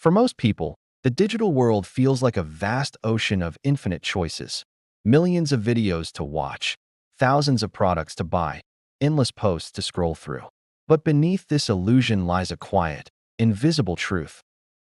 For most people, the digital world feels like a vast ocean of infinite choices. Millions of videos to watch, thousands of products to buy, endless posts to scroll through. But beneath this illusion lies a quiet, invisible truth.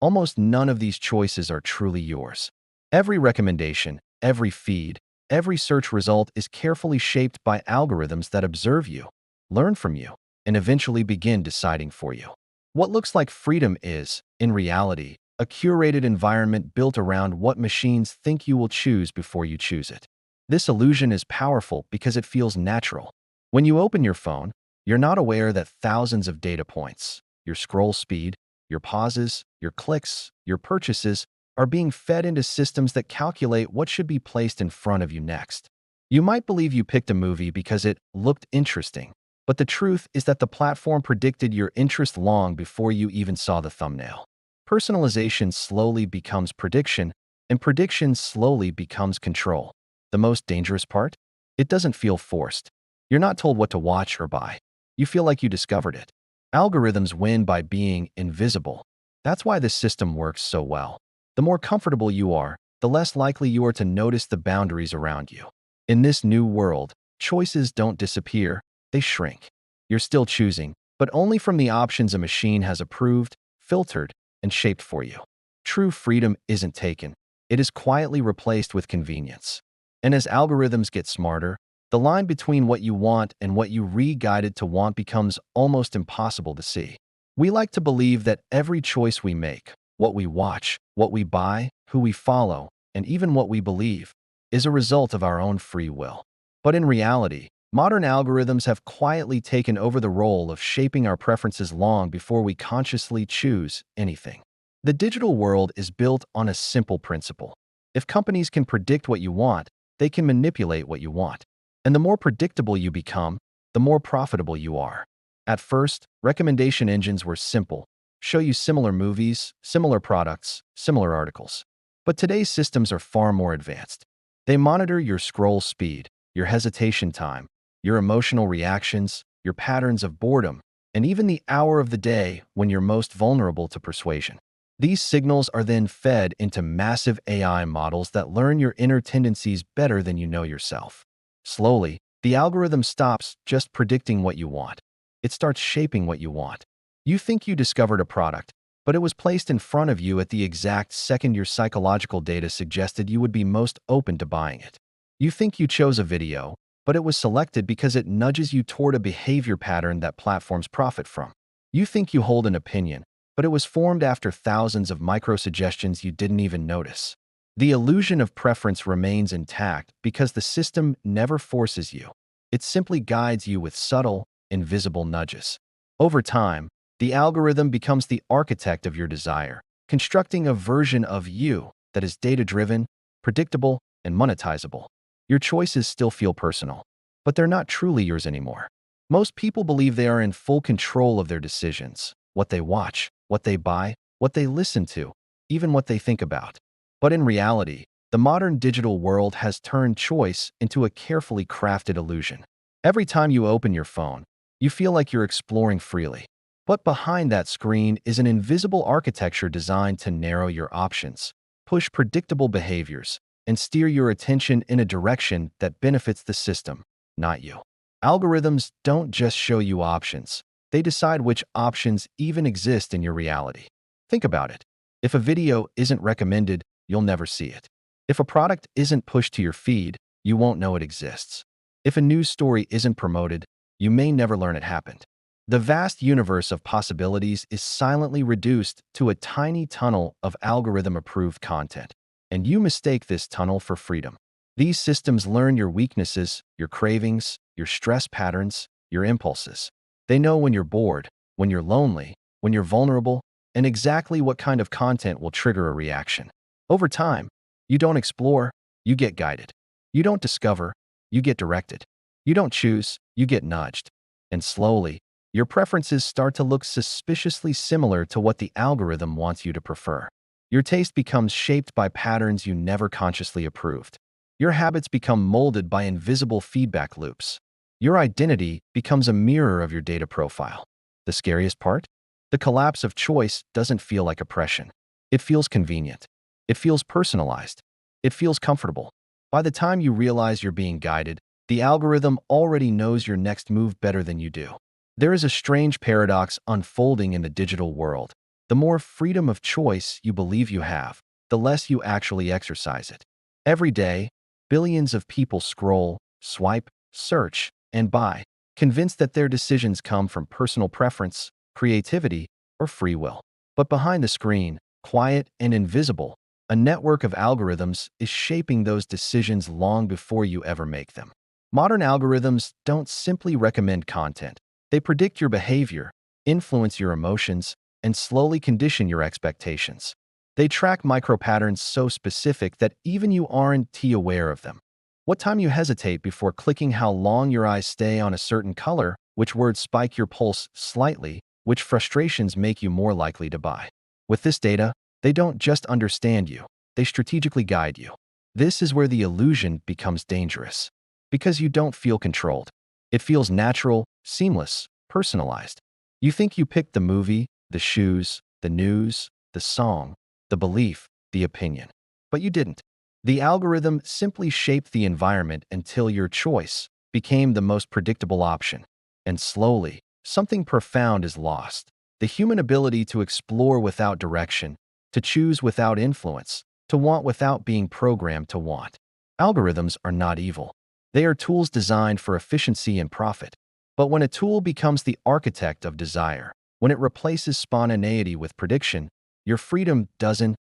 Almost none of these choices are truly yours. Every recommendation, every feed, every search result is carefully shaped by algorithms that observe you, learn from you, and eventually begin deciding for you. What looks like freedom is, in reality, a curated environment built around what machines think you will choose before you choose it. This illusion is powerful because it feels natural. When you open your phone, you're not aware that thousands of data points, your scroll speed, your pauses, your clicks, your purchases, are being fed into systems that calculate what should be placed in front of you next. You might believe you picked a movie because it looked interesting, but the truth is that the platform predicted your interest long before you even saw the thumbnail. Personalization slowly becomes prediction, and prediction slowly becomes control. The most dangerous part? It doesn't feel forced. You're not told what to watch or buy. You feel like you discovered it. Algorithms win by being invisible. That's why this system works so well. The more comfortable you are, the less likely you are to notice the boundaries around you. In this new world, choices don't disappear, they shrink. You're still choosing, but only from the options a machine has approved, filtered, and shaped for you. True freedom isn't taken. It is quietly replaced with convenience. And as algorithms get smarter, the line between what you want and what you re-guided to want becomes almost impossible to see. We like to believe that every choice we make, what we watch, what we buy, who we follow, and even what we believe, is a result of our own free will. But in reality, modern algorithms have quietly taken over the role of shaping our preferences long before we consciously choose anything. The digital world is built on a simple principle. If companies can predict what you want, they can manipulate what you want. And the more predictable you become, the more profitable you are. At first, recommendation engines were simple: show you similar movies, similar products, similar articles. But today's systems are far more advanced. They monitor your scroll speed, your hesitation time, your emotional reactions, your patterns of boredom, and even the hour of the day when you're most vulnerable to persuasion. These signals are then fed into massive AI models that learn your inner tendencies better than you know yourself. Slowly, the algorithm stops just predicting what you want. It starts shaping what you want. You think you discovered a product, but it was placed in front of you at the exact second your psychological data suggested you would be most open to buying it. You think you chose a video, but it was selected because it nudges you toward a behavior pattern that platforms profit from. You think you hold an opinion, but it was formed after thousands of micro-suggestions you didn't even notice. The illusion of preference remains intact because the system never forces you. It simply guides you with subtle, invisible nudges. Over time, the algorithm becomes the architect of your desire, constructing a version of you that is data-driven, predictable, and monetizable. Your choices still feel personal, but they're not truly yours anymore. Most people believe they are in full control of their decisions, what they watch, what they buy, what they listen to, even what they think about. But in reality, the modern digital world has turned choice into a carefully crafted illusion. Every time you open your phone, you feel like you're exploring freely. But behind that screen is an invisible architecture designed to narrow your options, push predictable behaviors, and steer your attention in a direction that benefits the system, not you. Algorithms don't just show you options. They decide which options even exist in your reality. Think about it. If a video isn't recommended, you'll never see it. If a product isn't pushed to your feed, you won't know it exists. If a news story isn't promoted, you may never learn it happened. The vast universe of possibilities is silently reduced to a tiny tunnel of algorithm-approved content, and you mistake this tunnel for freedom. These systems learn your weaknesses, your cravings, your stress patterns, your impulses. They know when you're bored, when you're lonely, when you're vulnerable, and exactly what kind of content will trigger a reaction. Over time, you don't explore, you get guided. You don't discover, you get directed. You don't choose, you get nudged. And slowly, your preferences start to look suspiciously similar to what the algorithm wants you to prefer. Your taste becomes shaped by patterns you never consciously approved. Your habits become molded by invisible feedback loops. Your identity becomes a mirror of your data profile. The scariest part? The collapse of choice doesn't feel like oppression. It feels convenient. It feels personalized. It feels comfortable. By the time you realize you're being guided, the algorithm already knows your next move better than you do. There is a strange paradox unfolding in the digital world. The more freedom of choice you believe you have, the less you actually exercise it. Every day, billions of people scroll, swipe, search, and buy, convinced that their decisions come from personal preference, creativity, or free will. But behind the screen, quiet and invisible, a network of algorithms is shaping those decisions long before you ever make them. Modern algorithms don't simply recommend content. They predict your behavior, influence your emotions, and slowly condition your expectations. They track micro-patterns so specific that even you aren't aware of them. What time you hesitate before clicking, how long your eyes stay on a certain color, which words spike your pulse slightly, which frustrations make you more likely to buy. With this data, they don't just understand you, they strategically guide you. This is where the illusion becomes dangerous. Because you don't feel controlled. It feels natural, seamless, personalized. You think you picked the movie, the shoes, the news, the song, the belief, the opinion. But you didn't. The algorithm simply shaped the environment until your choice became the most predictable option. And slowly, something profound is lost. The human ability to explore without direction, to choose without influence, to want without being programmed to want. Algorithms are not evil. They are tools designed for efficiency and profit. But when a tool becomes the architect of desire, when it replaces spontaneity with prediction, your freedom doesn't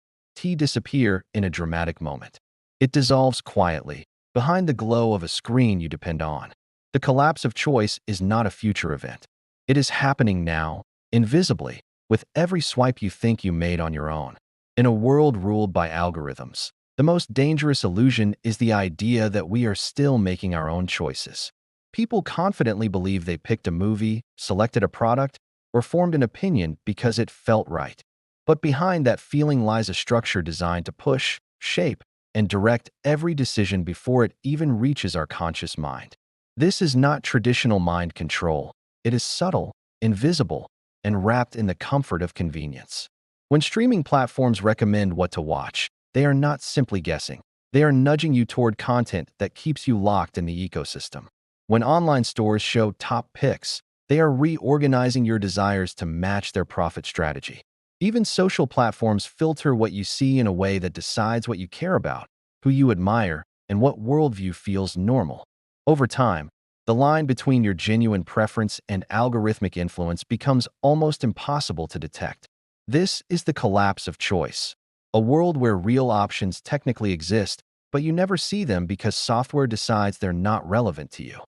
disappear in a dramatic moment. It dissolves quietly, behind the glow of a screen you depend on. The collapse of choice is not a future event. It is happening now, invisibly, with every swipe you think you made on your own. In a world ruled by algorithms, the most dangerous illusion is the idea that we are still making our own choices. People confidently believe they picked a movie, selected a product, or formed an opinion because it felt right. But behind that feeling lies a structure designed to push, shape, and direct every decision before it even reaches our conscious mind. This is not traditional mind control. It is subtle, invisible, and wrapped in the comfort of convenience. When streaming platforms recommend what to watch, they are not simply guessing. They are nudging you toward content that keeps you locked in the ecosystem. When online stores show top picks, they are reorganizing your desires to match their profit strategy. Even social platforms filter what you see in a way that decides what you care about, who you admire, and what worldview feels normal. Over time, the line between your genuine preference and algorithmic influence becomes almost impossible to detect. This is the collapse of choice. A world where real options technically exist, but you never see them because software decides they're not relevant to you.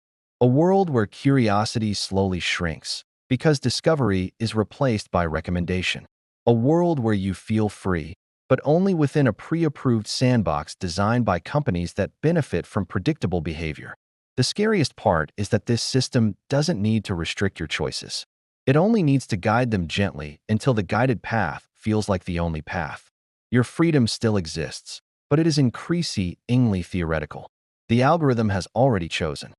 A world where curiosity slowly shrinks, because discovery is replaced by recommendation. A world where you feel free, but only within a pre-approved sandbox designed by companies that benefit from predictable behavior. The scariest part is that this system doesn't need to restrict your choices. It only needs to guide them gently until the guided path feels like the only path. Your freedom still exists, but it is increasingly theoretical. The algorithm has already chosen.